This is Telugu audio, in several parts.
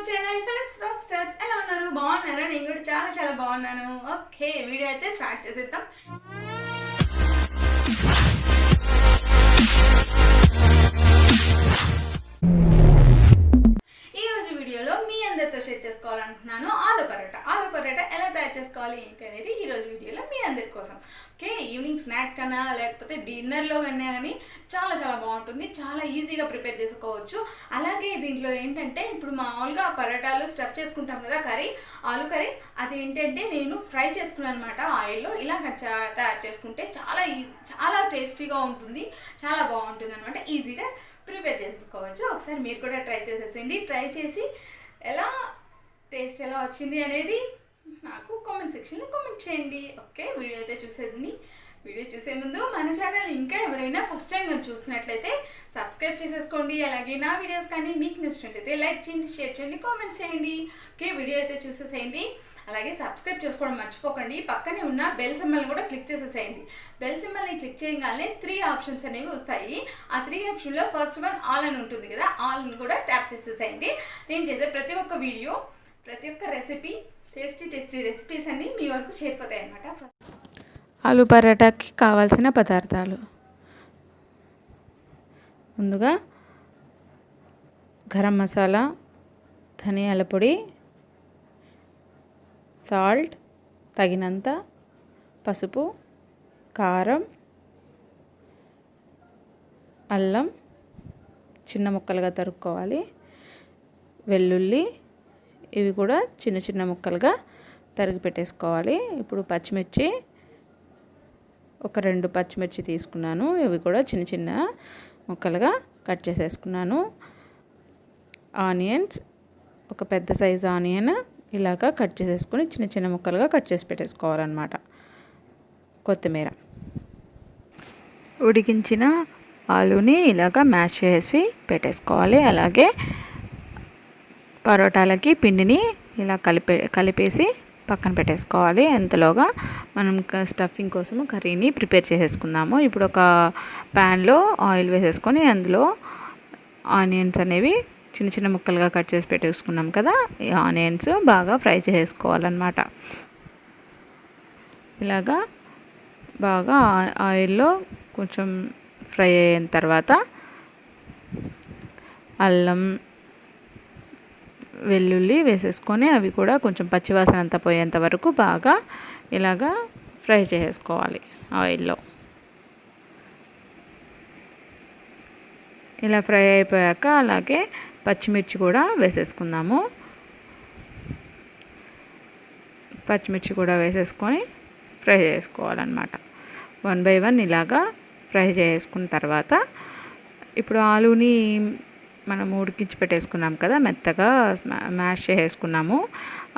ఛానల్ filexrockstars ఎలా ఉన్నారు? బాగున్నారా? నేను కూడా చాలా చాలా బాగున్నాను. ఓకే, వీడియో అయితే స్టార్ట్ చేసేద్దాం. ఈ రోజు వీడియోలో మీ అందరితో షేర్ చేసుకోవాలనుకుంటున్నాను ఆలు పరోటా. ఆలు పరోటా ఎలా తయారు చేసుకోవాలి ఏంటి అనేది ఈ రోజు వీడియోలో మీ అందరి కోసం. ఓకే, ఈవినింగ్ స్నాక్ కన్నా లేకపోతే డిన్నర్లో కానీ చాలా చాలా బాగుంటుంది. చాలా ఈజీగా ప్రిపేర్ చేసుకోవచ్చు. అలాగే దీంట్లో ఏంటంటే ఇప్పుడు మామూలుగా పరోటాలు స్టఫ్ చేసుకుంటాం కదా, కర్రీ, ఆలు కర్రీ, అది ఏంటంటే నేను ఫ్రై చేసుకున్నాను అనమాట ఆయిల్లో. ఇలా తయారు చేసుకుంటే చాలా టేస్టీగా ఉంటుంది, చాలా బాగుంటుంది అనమాట. ఈజీగా ప్రిపేర్ చేసుకోవచ్చు. ఒకసారి మీరు కూడా ట్రై చేసేసేయండి. ట్రై చేసి టేస్ట్ ఎలా వచ్చింది అనేది నాకు కామెంట్ సెక్షన్లో కామెంట్ చేయండి. ఓకే, వీడియో అయితే చూసేది. వీడియో చూసే ముందు మన ఛానల్ ఇంకా ఎవరైనా ఫస్ట్ టైం నేను చూసినట్లయితే సబ్స్క్రైబ్ చేసేసుకోండి. అలాగే నా వీడియోస్ కానీ మీకు నచ్చినట్లయితే లైక్ చేయండి, షేర్ చేయండి, కామెంట్స్ చేయండి. ఓకే, వీడియో అయితే చూసేసేయండి. అలాగే సబ్స్క్రైబ్ చేసుకోవడం మర్చిపోకండి. పక్కనే ఉన్న బెల్ సింబల్ని కూడా క్లిక్ చేసేసేయండి. బెల్ సింబల్ని క్లిక్ చేయగానే 3 ఆప్షన్స్ అనేవి వస్తాయి. ఆ 3 ఆప్షన్లో ఫస్ట్ వన్ ఆల్ అని ఉంటుంది కదా, ఆల్ని కూడా ట్యాప్ చేసేసేయండి. నేను చేసే ప్రతి ఒక్క వీడియో, ప్రతి ఒక్క రెసిపీ, టేస్టీ రెసిపీస్ అన్నీ మీ వరకు చేరిపోతాయి అన్నమాట. ఆలు పరాటాకి కావాల్సిన పదార్థాలు: ముందుగా గరం మసాలా, ధనియాల పొడి, సాల్ట్ తగినంత, పసుపు, కారం, అల్లం చిన్న ముక్కలుగా తరుక్కోవాలి, వెల్లుల్లి ఇవి కూడా చిన్న చిన్న ముక్కలుగా తరిగి పెట్టేసుకోవాలి. ఇప్పుడు పచ్చిమిర్చి, ఒక 2 పచ్చిమిర్చి తీసుకున్నాను, ఇవి కూడా చిన్న చిన్న ముక్కలుగా కట్ చేసేసుకున్నాను. ఆనియన్స్, ఒక పెద్ద సైజు ఆనియన్ ఇలాగా కట్ చేసేసుకొని చిన్న చిన్న ముక్కలుగా కట్ చేసి పెట్టేసుకోవాలన్నమాట. కొత్తిమీర, ఉడికించిన ఆలుని ఇలాగా మ్యాష్ చేసి పెట్టేసుకోవాలి. అలాగే పరోటాలకి పిండిని ఇలా కలిపేసి పక్కన పెట్టేసుకోవాలి. ఎంతలోగా మనం స్టఫింగ్ కోసము కర్రీని ప్రిపేర్ చేసేసుకుందాము. ఇప్పుడు ఒక ప్యాన్లో ఆయిల్ వేసేసుకొని అందులో ఆనియన్స్ అనేవి చిన్న చిన్న ముక్కలుగా కట్ చేసి పెట్టేసుకున్నాం కదా, ఈ ఆనియన్స్ బాగా ఫ్రై చేసుకోవాలన్నమాట. ఇలాగా బాగా ఆయిల్లో కొంచెం ఫ్రై అయిన తర్వాత అల్లం, వెల్లుల్లి వేసేసుకొని అవి కూడా కొంచెం పచ్చివాసన అంతా పోయేంత వరకు బాగా ఇలాగా ఫ్రై చేసుకోవాలి ఆయిల్లో. ఇలా ఫ్రై అయిపోయాక అలాగే పచ్చిమిర్చి కూడా వేసేసుకుందాము. పచ్చిమిర్చి కూడా వేసేసుకొని ఫ్రై చేసుకోవాలన్నమాట. 1 by 1 ఇలాగా ఫ్రై చేసుకున్న తర్వాత ఇప్పుడు ఆలూని మనం ఉడికించి పెట్టేసుకున్నాం కదా, మెత్తగా మ్యాష్ చేసుకున్నాము.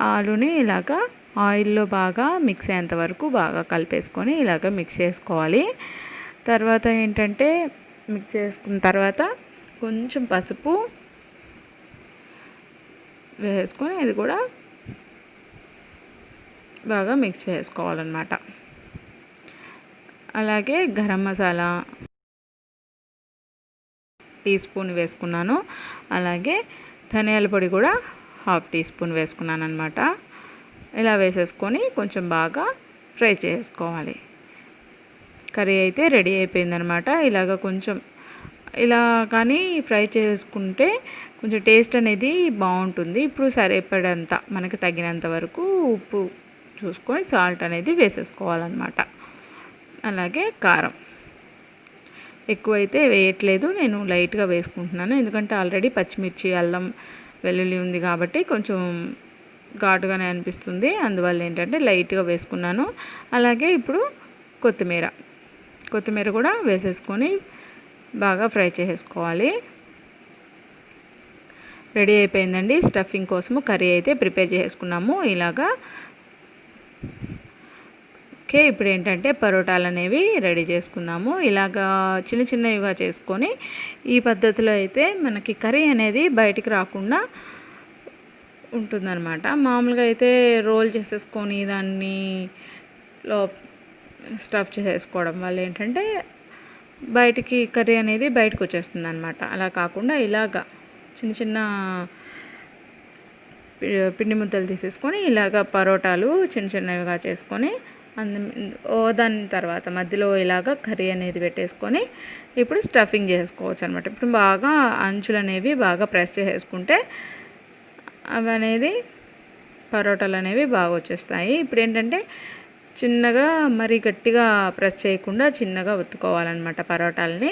ఆలుని ఇలాగా ఆయిల్లో బాగా మిక్స్ అయ్యేంత వరకు బాగా కలిపేసుకొని ఇలాగ మిక్స్ చేసుకోవాలి. తర్వాత ఏంటంటే మిక్స్ చేసుకున్న తర్వాత కొంచెం పసుపు వేసుకొని ఇది కూడా బాగా మిక్స్ చేసుకోవాలన్నమాట. అలాగే గరం మసాలా టీ స్పూన్ వేసుకున్నాను. అలాగే ధనియాల పొడి కూడా 1/2 టీ స్పూన్ వేసుకున్నాను అనమాట. ఇలా వేసేసుకొని కొంచెం బాగా ఫ్రై చేసుకోవాలి. కర్రీ అయితే రెడీ అయిపోయిందనమాట. ఇలాగ కొంచెం ఇలా కానీ ఫ్రై చేసుకుంటే కొంచెం టేస్ట్ అనేది బాగుంటుంది. ఇప్పుడు సరిపడంత మనకి తగినంత వరకు ఉప్పు చూసుకొని సాల్ట్ అనేది వేసేసుకోవాలన్నమాట. అలాగే కారం ఎక్కువైతే వేయట్లేదు, నేను లైట్గా వేసుకుంటున్నాను. ఎందుకంటే ఆల్రెడీ పచ్చిమిర్చి, అల్లం, వెల్లుల్లి ఉంది కాబట్టి కొంచెం ఘాటుగానే అనిపిస్తుంది. అందువల్ల ఏంటంటే లైట్గా వేసుకున్నాను. అలాగే ఇప్పుడు కొత్తిమీర కూడా వేసేసుకొని బాగా ఫ్రై చేసేసుకోవాలి. రెడీ అయిపోయిందండి. స్టఫింగ్ కోసము కర్రీ అయితే ప్రిపేర్ చేసుకున్నాము ఇలాగా. ఓకే, ఇప్పుడు ఏంటంటే పరోటాలు అనేవి రెడీ చేసుకుందాము. ఇలాగా చిన్న చిన్నవిగా చేసుకొని ఈ పద్ధతిలో అయితే మనకి కర్రీ అనేది బయటికి రాకుండా ఉంటుందన్నమాట. మామూలుగా అయితే రోల్ చేసేసుకొని దాన్ని స్టఫ్ చేసేసుకోవడం వల్ల ఏంటంటే బయటికి కర్రీ అనేది బయటకు వచ్చేస్తుంది అనమాట. అలా కాకుండా ఇలాగా చిన్న చిన్న పిండి ముద్దలు తీసేసుకొని ఇలాగ పరోటాలు చిన్న చిన్నవిగా చేసుకొని దాని తర్వాత మధ్యలో ఇలాగ కర్రీ అనేది పెట్టేసుకొని ఇప్పుడు స్టఫింగ్ చేసుకోవచ్చు అనమాట. ఇప్పుడు బాగా అంచులు అనేవి బాగా ప్రెస్ చేసుకుంటే అవి అనేది పరోటాలు అనేవి బాగా వచ్చేస్తాయి. ఇప్పుడు ఏంటంటే చిన్నగా మరి గట్టిగా ప్రెస్ చేయకుండా చిన్నగా ఒత్తుకోవాలన్నమాట పరోటాలని.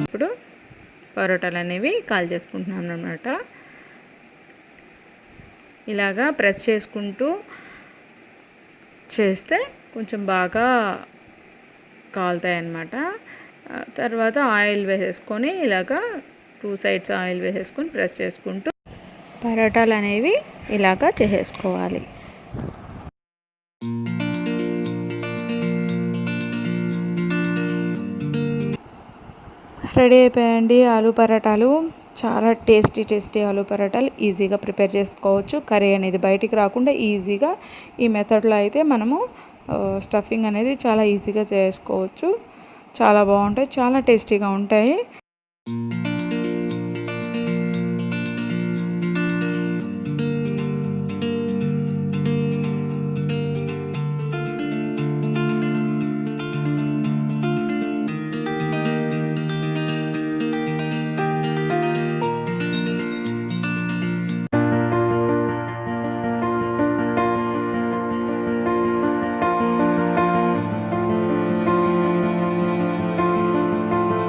ఇప్పుడు పరోటాలు అనేవి కాల్ చేసుకుంటున్నాం అన్నమాట. ఇలాగా ప్రెస్ చేసుకుంటూ చేస్తే కొంచెం బాగా కాలుతాయి అన్నమాట. తర్వాత ఆయిల్ వేసేసుకొని ఇలాగా 2 సైడ్స్ ఆయిల్ వేసేసుకొని ప్రెస్ చేసుకుంటూ పరోటాలు అనేవి ఇలాగా చేసేసుకోవాలి. రెడీ అయిపోయాయండి ఆలూ పరోటాలు. చాలా టేస్టీ ఆలూ పరోటాలు ఈజీగా ప్రిపేర్ చేసుకోవచ్చు. కర్రీ అనేది బయటికి రాకుండా ఈజీగా ఈ మెథడ్లో అయితే మనము స్టఫింగ్ అనేది చాలా ఈజీగా చేసుకోవచ్చు. చాలా బాగుంటాయి, చాలా టేస్టీగా ఉంటాయి.